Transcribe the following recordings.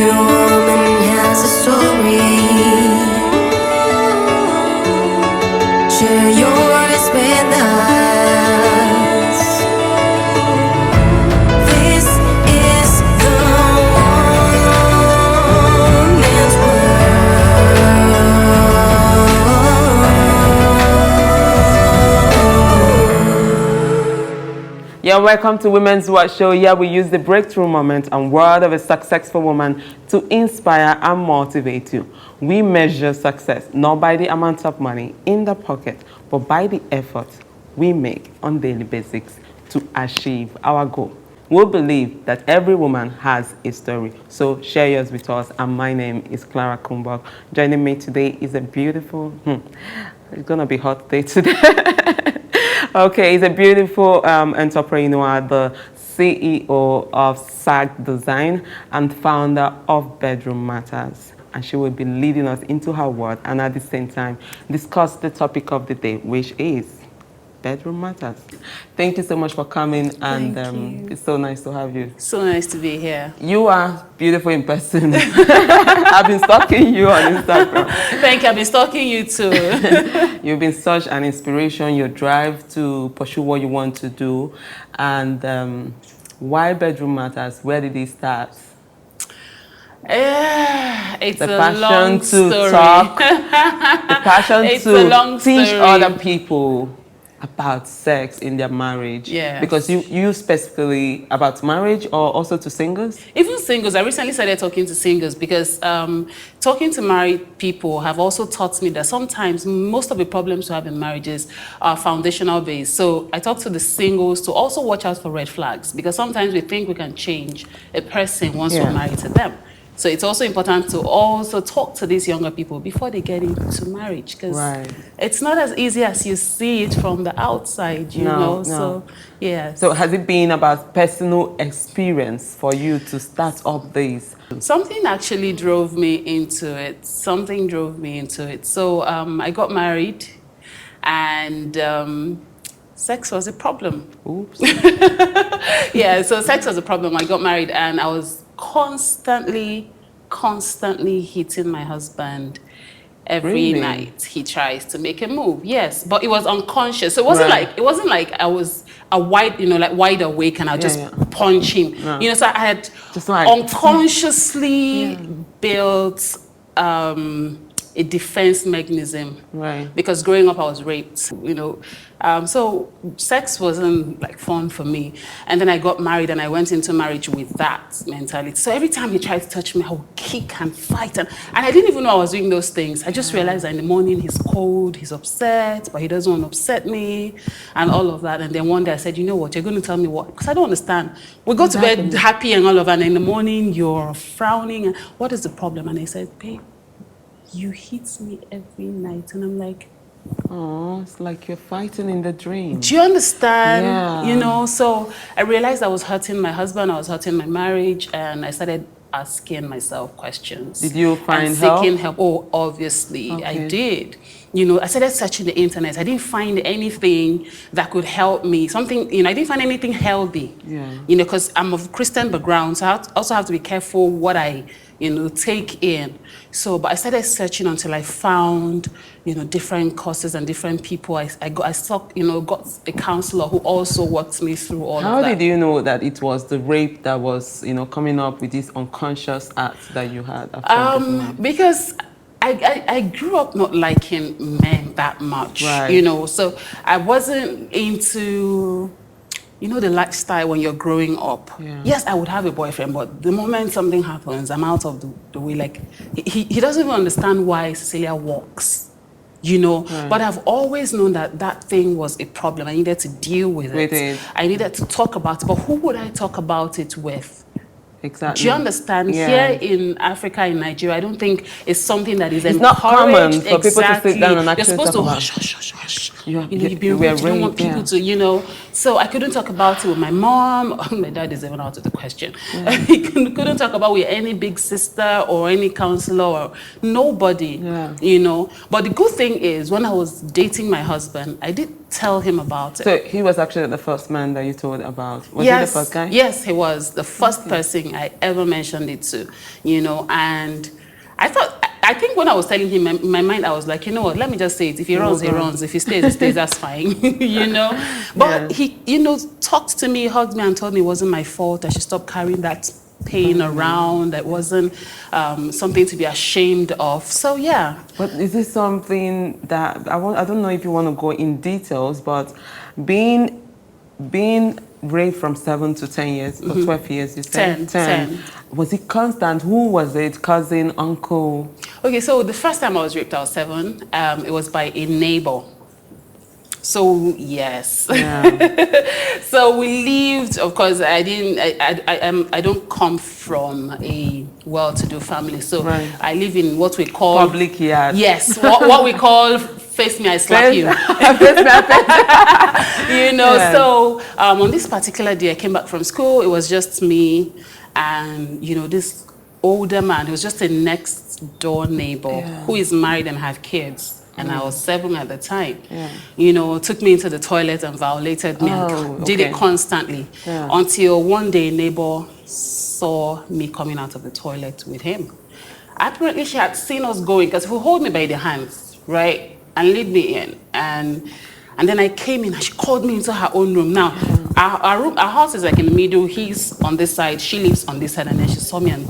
woman has a story. Share yours with us. This is the woman's world. Yeah, welcome to Women's World Show. Here we use the breakthrough moment and word of a successful woman to inspire and motivate you. We measure success not by the amount of money in the pocket, but by the effort we make on daily basis to achieve our goal. We believe that every woman has a story, so share yours with us. And my name is Clara Kumbok. Joining me today is a beautiful, it's gonna be hot day today. Okay, he's a beautiful entrepreneur, the CEO of SAG Design and founder of Bedroom Matters. And she will be leading us into her world and at the same time discuss the topic of the day, which is Bedroom Matters. Thank you so much for coming, and it's so nice to have you. So nice to be here. You are beautiful in person. I've been stalking you on Instagram. Thank you. I've been stalking you too. You've been such an inspiration, your drive to pursue what you want to do. And why Bedroom Matters? Where did it start? It's The a passion long to story. talk, the passion It's to a long teach story. other people about sex in their marriage. Yes. Because you specifically about marriage or also to singles? Even singles. I recently started talking to singles because talking to married people have also taught me that sometimes most of the problems we have in marriages are foundational based. So I talk to the singles to also watch out for red flags, because sometimes we think we can change a person once we're married to them. So it's also important to also talk to these younger people before they get into marriage, because it's not as easy as you see it from the outside, you know. So, yeah. So has it been about personal experience for you to start up this? Something actually drove me into it. Something drove me into it. So I got married, and sex was a problem. Oops. Yeah, so sex was a problem. I got married, and I was constantly hitting my husband every night. He tries to make a move, yes, but it was unconscious. So it wasn't like I was wide awake and I just punch him. No. You know, so I had just like unconsciously built a defense mechanism, because growing up I was raped, you know, so sex wasn't like fun for me. And then I got married and I went into marriage with that mentality. So every time he tried to touch me, I would kick and fight, and I didn't even know I was doing those things. I just realized that in the morning he's cold, he's upset, but he doesn't want to upset me and all of that. And then one day I said, you know what, you're going to tell me what? Because I don't understand. We go to bed happy and all of that, and in the morning you're frowning, and what is the problem? And I said, babe, you hit me every night. And I'm like, oh, it's like you're fighting in the dream. do you understand? Yeah. You know, so I realized I was hurting my husband, I was hurting my marriage, and I started asking myself questions. Did you find and help? seeking help? Oh, obviously, I did. You know, I started searching the internet. I didn't find anything that could help me. Something, you know, I didn't find anything healthy. Yeah. You know, because I'm of Christian background, so I also have to be careful what I, you know, take in. So, but I started searching until I found, you know, different courses and different people. I got a counselor who also walked me through all of that. How did you know that it was the rape that was, you know, coming up with this unconscious act that you had after because I grew up not liking men that much, you know, so I wasn't into, you know, the lifestyle when you're growing up. Yes, I would have a boyfriend, but the moment something happens, I'm out of the way. Like, he doesn't even understand why Cecilia walks, you know. But I've always known that that thing was a problem. I needed to deal with it. I needed to talk about it. But who would I talk about it with? Exactly. Do you understand? Here in Africa, in Nigeria, I don't think it's something that is it's encouraged. Not common for people to sit down and actually You're supposed talk to about hush. You know, you've been raped. You don't want people to, you know. So I couldn't talk about it with my mom. My dad is even out of the question. He couldn't talk about with any big sister or any counselor or nobody, you know. But the good thing is, when I was dating my husband, I did tell him about it. So he was actually the first man that you told about. Was Yes, he the first guy? yes, he was the first person I ever mentioned it to, you know, and I think when I was telling him, in my mind, I was like, you know what, let me just say it. If he runs, he runs. If he stays, he stays, that's fine, you know. But he, you know, talked to me, hugged me and told me it wasn't my fault. I should stop carrying that pain around. That wasn't something to be ashamed of. So, yeah. But is this something that, I don't know if you want to go in details, but being raped from 7 to 10 years, or 12 years, you said? 10. Was it constant? Who was it? Cousin, uncle? Okay, so the first time I was raped, I was 7. It was by a neighbor. So yes, Yeah. so we lived. Of course, I don't come from a well-to-do family, so Right. I live in what we call Public yard. Yes, what we call face me, I slap you. You know. Yeah. So on this particular day, I came back from school. It was just me, and you know this older man. He was just a next door neighbor who is married and have kids. And I was 7 at the time. Yeah. You know, took me into the toilet and violated me and did it constantly. Yeah. Until one day a neighbor saw me coming out of the toilet with him. Apparently she had seen us going, because he would hold me by the hands, right? And lead me in. And then I came in and she called me into her own room. Now, our house is like in the middle. He's on this side, she lives on this side. And then she saw me and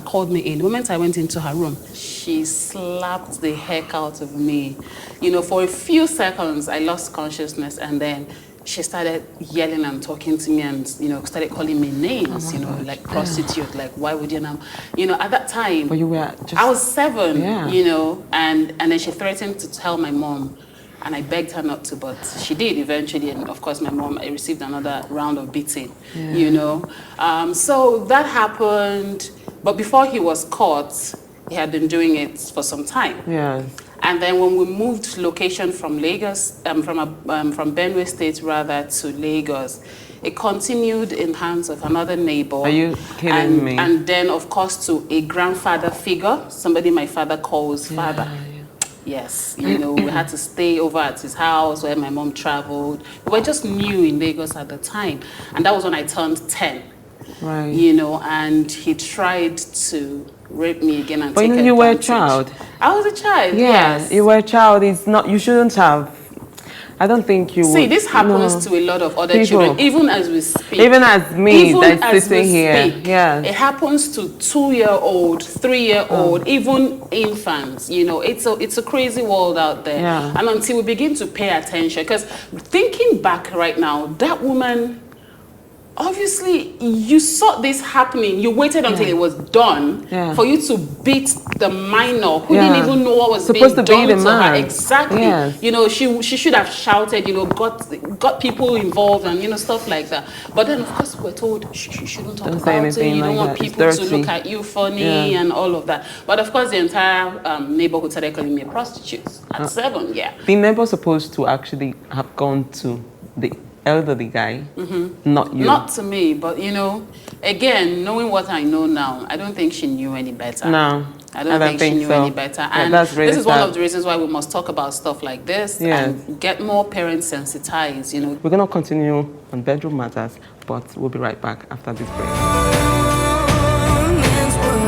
called me in. The moment I went into her room, she slapped the heck out of me. You know, for a few seconds, I lost consciousness. And then she started yelling and talking to me and, you know, started calling me names, you know, like prostitute, like, why would you now? You know, at that time, But you were just... I was 7, Yeah. you know, and then she threatened to tell my mom. And I begged her not to, but she did eventually. And of course, my mom received another round of beating, you know. So that happened. But before he was caught, he had been doing it for some time. Yeah. And then when we moved location from Lagos, from Benue State rather to Lagos, it continued in hands of another neighbor. Are you kidding me? And then, of course, to a grandfather figure, somebody my father calls father. Yes, you know, we had to stay over at his house where my mom traveled. We were just new in Lagos at the time. And that was when I turned 10. Right. You know, and he tried to rape me again and take advantage. But you were a child. I was a child, Yeah, yes. you were a child. It's not, you shouldn't have. I don't think you See, would. this happens to a lot of other children, even as we speak. Even as me, Even that's as sitting we here. speak, Yeah. it happens to 2-year-old, 3-year-old, even infants. You know, it's a crazy world out there. Yeah. And until we begin to pay attention, because thinking back right now, that woman, obviously, you saw this happening. You waited until it was done for you to beat the minor who didn't even know what was supposed being to done be the to her. man. Exactly. Yes. You know, she should have shouted. You know, got people involved and you know stuff like that. But then, of course, we're told you shouldn't talk Don't say about it. anything You don't like want that. It's people to dirty. look at you funny and all of that. But of course, the entire neighborhood started calling me a prostitute at 7. Yeah. The neighbor supposed to actually have gone to the elderly guy, not you. Not to me, but you know, again, knowing what I know now, I don't think she knew any better. No, I don't think she knew any better. And that's really this is one sad. of the reasons why we must talk about stuff like this and get more parents sensitized, you know. We're going to continue on bedroom matters, but we'll be right back after this break. Man's world.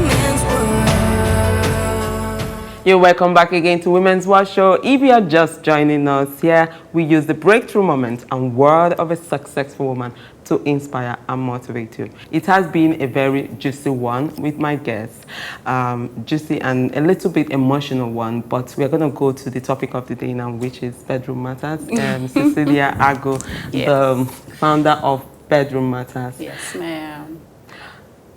Man's world. You're welcome back again to Women's World Show. If you are just joining us here, we use the breakthrough moment and word of a successful woman to inspire and motivate you. It has been a very juicy one with my guests, juicy and a little bit emotional one, but we're going to go to the topic of the day now, which is bedroom matters. Cecilia Agu, the founder of Bedroom Matters. Yes, ma'am.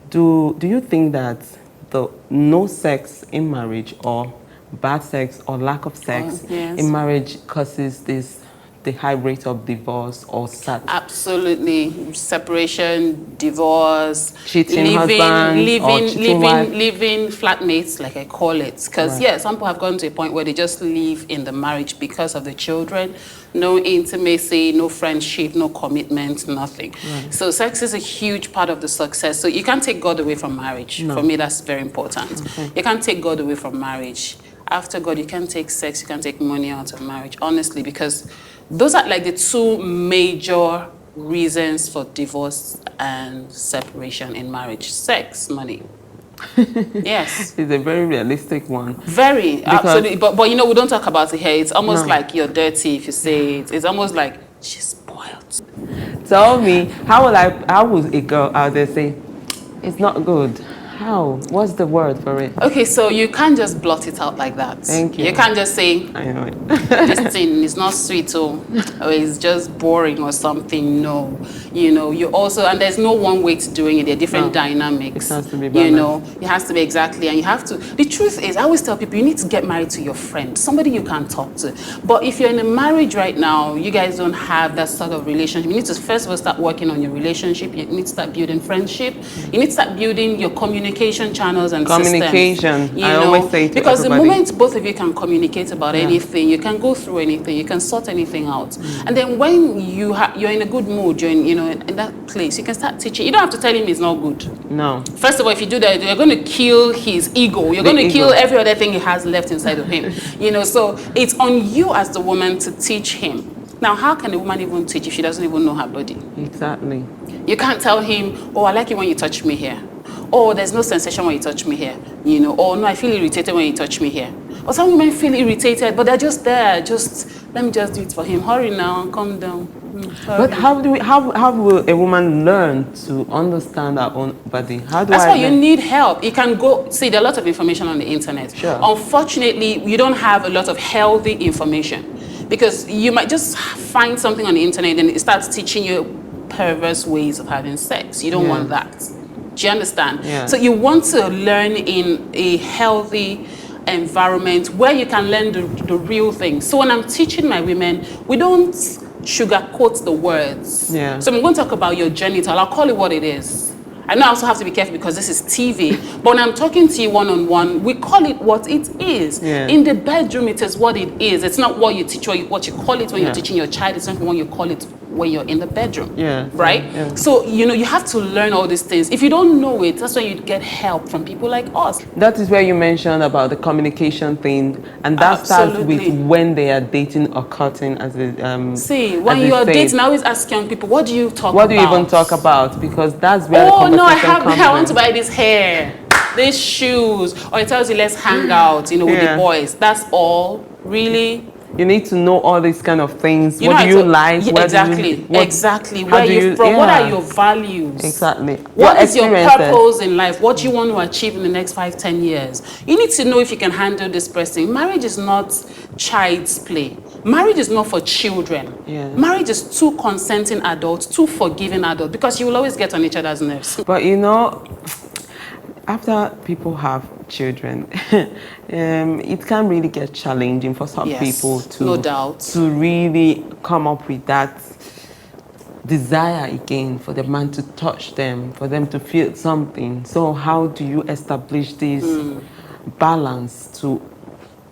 Do you think that the no sex in marriage or bad sex or lack of sex in marriage causes this the high rate of divorce or such? Absolutely. Separation, divorce, Cheating husband or cheating wife? living flatmates, like I call it. Because, yeah, some people have gotten to a point where they just live in the marriage because of the children. No intimacy, no friendship, no commitment, nothing. Right. So sex is a huge part of the success. So you can't take God away from marriage. No. For me, that's very important. Okay. You can't take God away from marriage. After God, you can't take sex, you can't take money out of marriage, honestly, because those are like the two major reasons for divorce and separation in marriage. Sex, money. Yes. It's a very realistic one. Very, absolutely. But you know, we don't talk about it here. It's almost like you're dirty if you say it. It's almost like she's spoiled. Tell me, how would a girl out there say, it's not good? How? What's the word for it? Okay, so you can't just blot it out like that. Thank you. You can't just say, I know it. This thing is not sweet or it's just boring or something. No. You know, you also, and there's no one way to doing it. There are different dynamics. It has to be balanced. You know, it has to be exactly, and you have to, the truth is, I always tell people, you need to get married to your friend, somebody you can talk to. But if you're in a marriage right now, you guys don't have that sort of relationship. You need to first of all start working on your relationship. You need to start building friendship. You need to start building your communication channels and communication. Systems. I always say to because everybody. The moment both of you can communicate about anything, you can go through anything, you can sort anything out. And then when you're in a good mood, you're in that place, you can start teaching. You don't have to tell him it's not good. No. First of all, if you do that, you're going to kill his ego. You're going to kill every other thing he has left inside of him. So it's on you as the woman to teach him. Now, how can a woman even teach if she doesn't even know her body? Exactly. You can't tell him, oh, I like it when you touch me here. Oh, there's no sensation when you touch me here. Oh, no, I feel irritated when you touch me here. Or some women feel irritated, but they're just there. Let me just do it for him. Hurry now, calm down. But how will a woman learn to understand her own body? That's why you need help. You can go, see, there are a lot of information on the internet. Sure. Unfortunately, you don't have a lot of healthy information because you might just find something on the internet and it starts teaching you perverse ways of having sex. You don't want that. Do you understand? Yeah. So you want to learn in a healthy environment where you can learn the real thing. So when I'm teaching my women, we don't sugarcoat the words. Yeah. So I'm going to talk about your genital. I'll call it what it is. I know I also have to be careful because this is TV, but when I'm talking to you one-on-one, we call it what it is. Yeah. In the bedroom, it is what it is. It's not what you teach or what you call it when you're teaching your child. It's not what you call it when you're in the bedroom. Yeah. Right? Yeah. So, you have to learn all these things. If you don't know it, that's why you get help from people like us. That is where you mentioned about the communication thing, and that starts with when they are dating or cutting as a See, when you're dating, I always ask young people, what do you talk about? What do you even talk about? Because that's where the conversation comes I want to buy this hair, these shoes, or it tells you let's hang out, with the boys. That's all, really. You need to know all these kind of things. What do you like? Exactly. Where you're from? What are your values? Exactly. What is your purpose in life? What you want to achieve in the next 5-10 years? You need to know if you can handle this person. Marriage is not child's play. Marriage is not for children. Yeah. Marriage is two consenting adults, two forgiving adults, because you will always get on each other's nerves. But after people have children, it can really get challenging for some people to really come up with that desire again for the man to touch them, for them to feel something. So how do you establish this balance to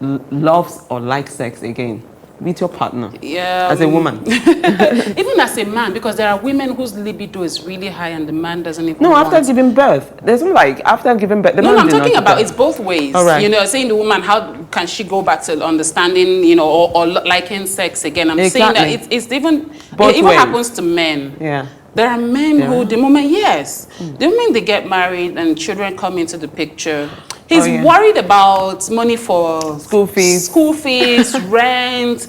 love or like sex again with your partner as a woman? Even as a man, because there are women whose libido is really high and the man doesn't even after giving birth. There's after giving birth. No, I'm talking about it's both ways. All right. Saying the woman, how can she go back to understanding, or liking sex again? I'm saying that it's even, it even happens to men. Yeah. There are men who, the moment they get married and children come into the picture, he's worried about money for school fees, rent,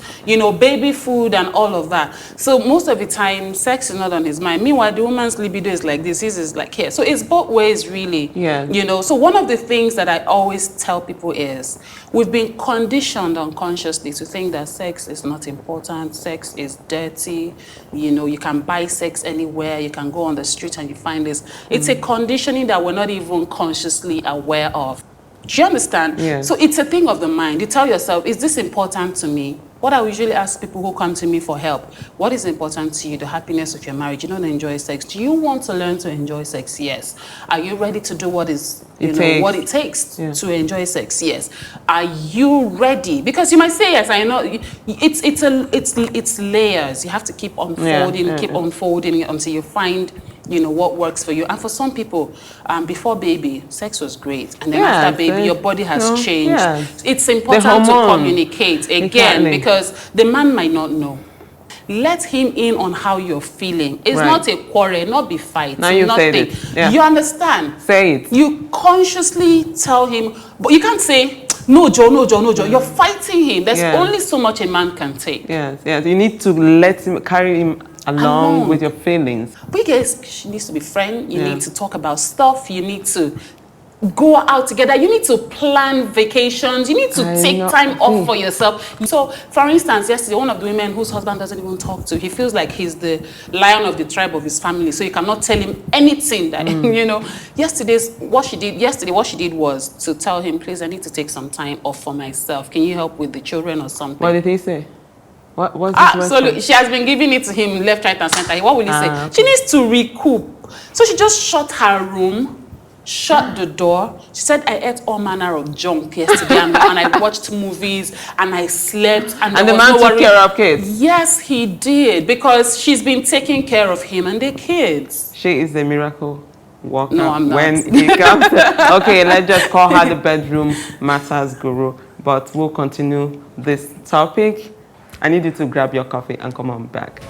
baby food and all of that. So most of the time, sex is not on his mind. Meanwhile, the woman's libido is like this, his is like here. So it's both ways, really. Yeah. So one of the things that I always tell people is, we've been conditioned unconsciously to think that sex is not important, sex is dirty, you can buy sex anywhere, you can go on the street and you find this. It's a conditioning that we're not even consciously aware of. Do you understand? Yeah. So it's a thing of the mind. You tell yourself, is this important to me? What I usually ask people who come to me for help, what is important to you, the happiness of your marriage? You don't enjoy sex. Do you want to learn to enjoy sex? Yes. Are you ready to do what what it takes to enjoy sex? Yes. Are you ready? Because you might say yes. I know it's layers. You have to keep unfolding, unfolding it until you find what works for you. And for some people, before baby, sex was great, and then after baby, your body has changed. It's important to communicate again because the man might not know. Let him in on how you're feeling. It's not a quarrel, not be fight. Now you nothing. said it. Yeah. You understand? Say it. You consciously tell him, but you can't say, no, Joe, no, Joe, no, Joe. You're fighting him. There's only so much a man can take. Yes, yes. You need to let him, carry him along with your feelings. But you guys needs to be friends. You need to talk about stuff. You need to go out together. You need to plan vacations. You need to take time off for yourself. So, for instance, yesterday, one of the women whose husband doesn't even talk to, he feels like he's the lion of the tribe of his family. So you cannot tell him anything that Yesterday, what she did was to tell him, please, I need to take some time off for myself. Can you help with the children or something? What did he say? What's so she has been giving it to him left, right, and center. What will he say? Okay. She needs to recoup. So she just shut her room, shut the door. She said, I ate all manner of junk yesterday, and I watched movies, and I slept, and the man took care of kids. Yes, he did, because she's been taking care of him and the kids. She is a miracle worker. No, I'm not. When he comes, okay, let's just call her the bedroom matters guru. But we'll continue this topic. I need you to grab your coffee and come on back.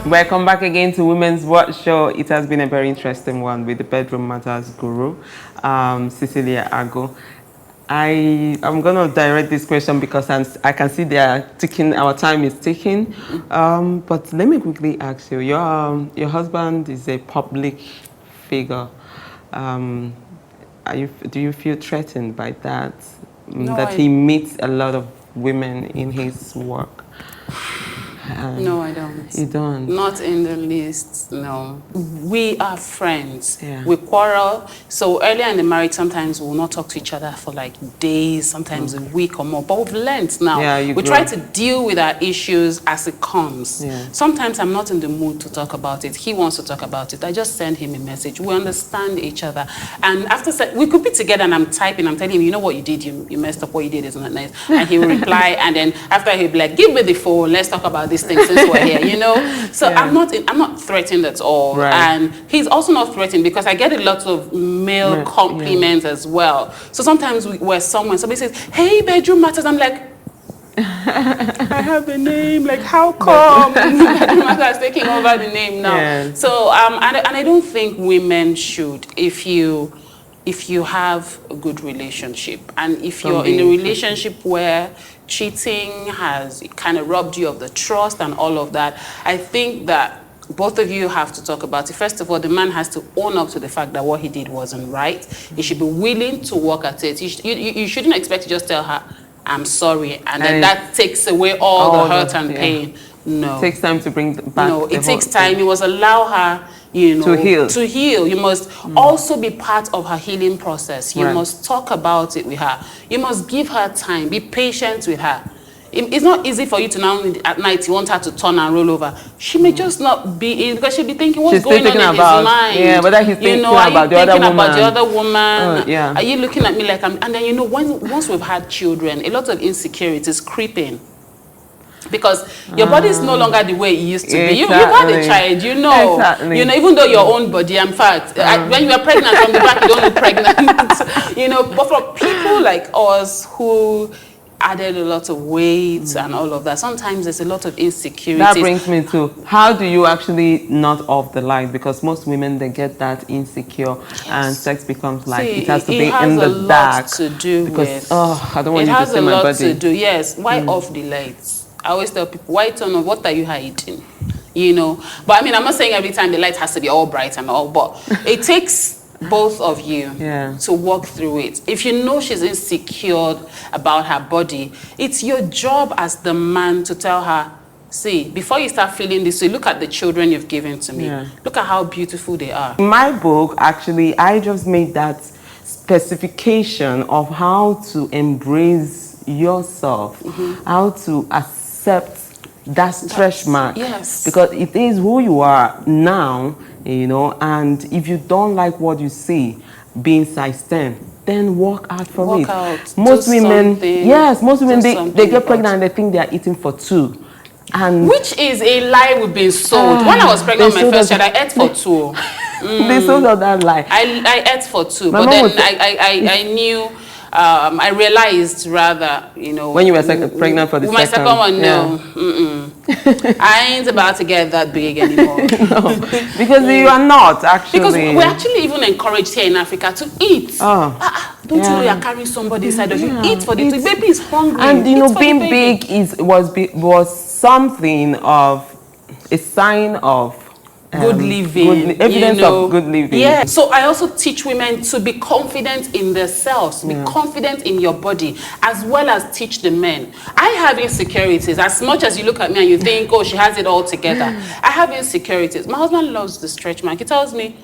Welcome back again to Women's World Show. It has been a very interesting one with the Bedroom Matters Guru, Cecilia Agu. I'm going to direct this question because I can see they are ticking, our time is ticking. But let me quickly ask you, your husband is a public figure. Do you feel threatened by that? No, that he meets a lot of women in his work? No, I don't. You don't? Not in the least, no. We are friends. Yeah. We quarrel. So earlier in the marriage, sometimes we'll not talk to each other for like days, sometimes a week or more. But we've learned now. Yeah, we try to deal with our issues as it comes. Yeah. Sometimes I'm not in the mood to talk about it. He wants to talk about it. I just send him a message. We understand each other. And after we could be together and I'm typing, I'm telling him, you know what you did? You messed up. What you did is not nice. And he will reply. And then after he'll be like, give me the phone. Let's talk about this thing since we're here, So yeah. I'm not threatened at all. Right. And he's also not threatened because I get a lot of male compliments as well. So sometimes we're somewhere, somebody says, hey, Bedroom Matters. I'm like, I have a name, like how come? Bedroom Matters taking over the name now. Yeah. So and I don't think women should, if you have a good relationship, and if you're in a relationship where cheating has kind of robbed you of the trust and all of that, I think that both of you have to talk about it. First of all, the man has to own up to the fact that what he did wasn't right. He should be willing to work at it. You shouldn't expect to just tell her, I'm sorry, and then that takes away all the hurt and pain. No. It takes time to bring back. No, it takes time. You must allow her, to heal. You must also be part of her healing process. You must talk about it with her. You must give her time. Be patient with her. It's not easy for you to now at night you want her to turn and roll over. She may just not be in because she'll be thinking what's going on in his mind. Yeah, whether he's thinking about the other woman. Are you looking at me like I'm? And then once we've had children, a lot of insecurities creeping. Because your body is no longer the way it used to be. You had a child, even though your own body, in fact, when you are pregnant from the back, you don't look pregnant. But for people like us who added a lot of weight and all of that, sometimes there's a lot of insecurity. That brings me to, how do you actually not off the light? Because most women, they get that insecure and sex becomes like, it has to be in the dark. It has a lot to do with, I don't want you to see my body. It has a lot to do, yes. Why off the lights? I always tell people, why turn on? What are you hiding? But I mean, I'm not saying every time the light has to be all bright and all, but it takes both of you to walk through it. If you know she's insecure about her body, it's your job as the man to tell her, See, before you start feeling this way, look at the children you've given to me. Yeah. Look at how beautiful they are. In my book, actually, I just made that specification of how to embrace yourself, how to accept that stretch mark. Yes. Because it is who you are now, you know, and if you don't like what you see being size 10, then walk out for Walk it. out. Most Do women, something. yes, most women, Do they something get about pregnant and they think they are eating for 2. And Which is a lie we've been sold. When I was pregnant with my first child, I ate for 2. they sold us that lie. I ate for 2, My but mom then would say- I knew, I realized rather, you know. When you were pregnant for the with my second. second one, Yeah. no. I ain't about to get that big anymore. No, because you are not actually. Because we're actually even encouraged here in Africa to eat. Don't you know you're carrying somebody inside of you? Eat for the baby is hungry. And you Eat know, for the being baby. big was something of a sign of Good living, evidence of good living. Yeah. So I also teach women to be confident in themselves, be confident in your body, as well as teach the men. I have insecurities. As much as you look at me and you think, oh, she has it all together. I have insecurities. My husband loves the stretch mark. He tells me,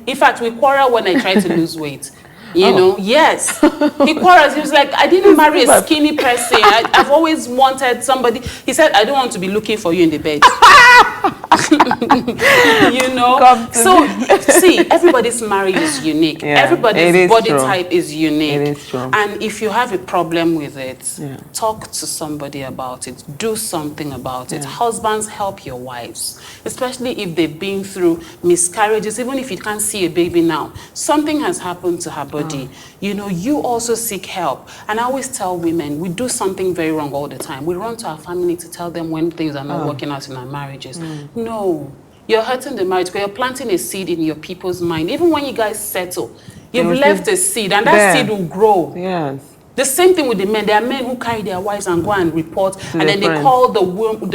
in fact, we quarrel when I try to lose weight. You know, yes. He quarrels. He was like, I didn't marry a skinny person. I've always wanted somebody. He said, I don't want to be looking for you in the bed. You know? So, see, everybody's marriage is unique. Yeah, Everybody's body type is unique. It is true. And if you have a problem with it, talk to somebody about it. Do something about it. Husbands, help your wives, especially if they've been through miscarriages. Even if you can't see a baby now, something has happened to her body. You know, you also seek help. And I always tell women, we do something very wrong all the time. We run to our family to tell them when things are not working out in our marriages. No, you're hurting the marriage because you're planting a seed in your people's mind. Even when you guys settle, you've left a seed, and that seed will grow. Yes. The same thing with the men. There are men who carry their wives and go and report, and then they call the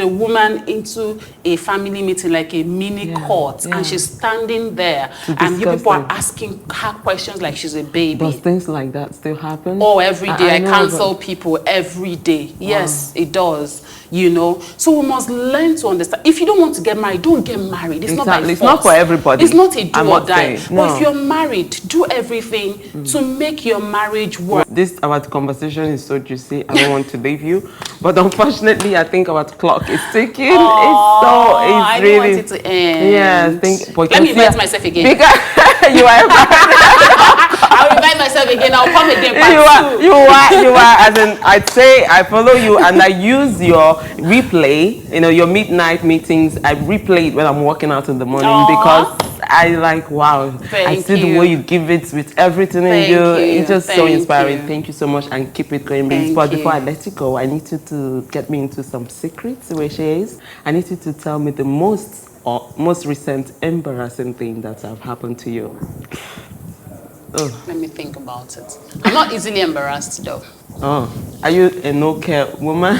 woman into a family meeting, like a mini court, and she's standing there, and you people are asking her questions like she's a baby. Does things like that still happen? Oh, every day. I counsel people every day. Yes, it does. You know, so we must learn to understand. If you don't want to get married, don't get married. It's not by force. It's not for everybody. It's not a do or die. No. But if you're married, do everything to make your marriage work. This our conversation is so juicy. I don't want to leave you, but unfortunately, I think our clock is ticking. I really. don't want it to end. Yes, let me invite myself again. You are. I'll invite myself again. I'll come again. You are. As in, I'd say I follow you and I use your replay. You know, your midnight meetings. I replay it when I'm working out in the morning because I like, wow. I see the way you give it with everything in you. It's just so inspiring. Thank you so much, and keep it going, please. But before I let you go, I need you to get me into some secrets where she is. I need you to tell me the most recent embarrassing thing that have happened to you. Let me think about it. I'm not easily embarrassed though. Are you a no-care woman?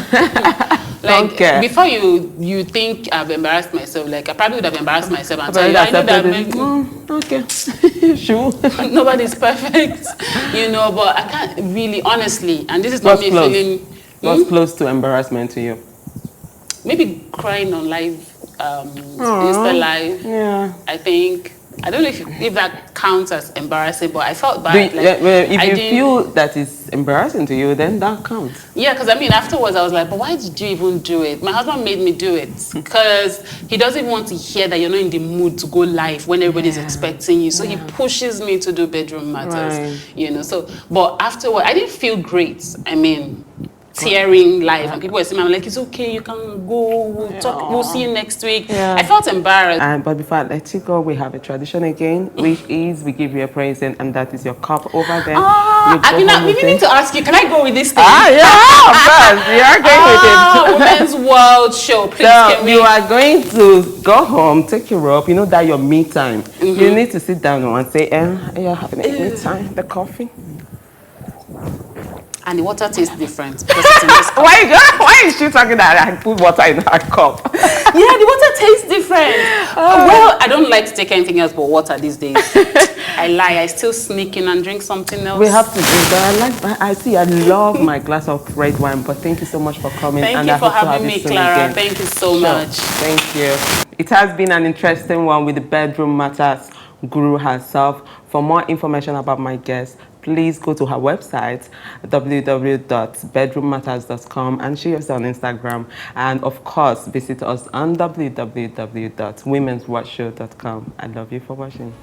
Like, don't care. Before you think I've embarrassed myself, like I probably would have embarrassed myself and tell you, I know that okay. Sure. Nobody's perfect, you know, but I can't really, honestly, and this is not me feeling... What's close to embarrassment to you? Maybe crying on live, Insta Live. Yeah. I think, I don't know if that counts as embarrassing, but I felt bad. If you feel that is embarrassing to you, then that counts. Yeah, because I mean, afterwards I was like, but why did you even do it? My husband made me do it because he doesn't want to hear that you're not in the mood to go live when everybody's expecting you. So he pushes me to do bedroom matters, you know. So, but afterward, I didn't feel great. I mean, tearing live, and people were saying, I'm like, it's okay, you can go, we'll talk, we'll see you next week. I felt embarrassed. But before I let you go, we have a tradition again, which is we give you a present, and that is your cup over there. We need to ask you, can I go with this thing? Of course, you are going with it. Women's World Show, please. So you are going to go home, take your robe, you know that your me time. You need to sit down and say, you're having a me time, the coffee. and the water tastes different because it's in this cup. Why is she talking that I put water in her cup? Yeah, the water tastes different. Well, I don't like to take anything else but water these days. I lie. I still sneak in and drink something else. We have to drink, but I love my glass of red wine. But thank you so much for coming. Thank and you I for hope to have having you me, soon Clara. again. Thank you so much. Thank you. It has been an interesting one with the Bedroom Matters guru herself. For more information about my guest, please go to her website, www.bedroommatters.com, and she is on Instagram. And of course, visit us on www.womenswatchshow.com. I love you for watching.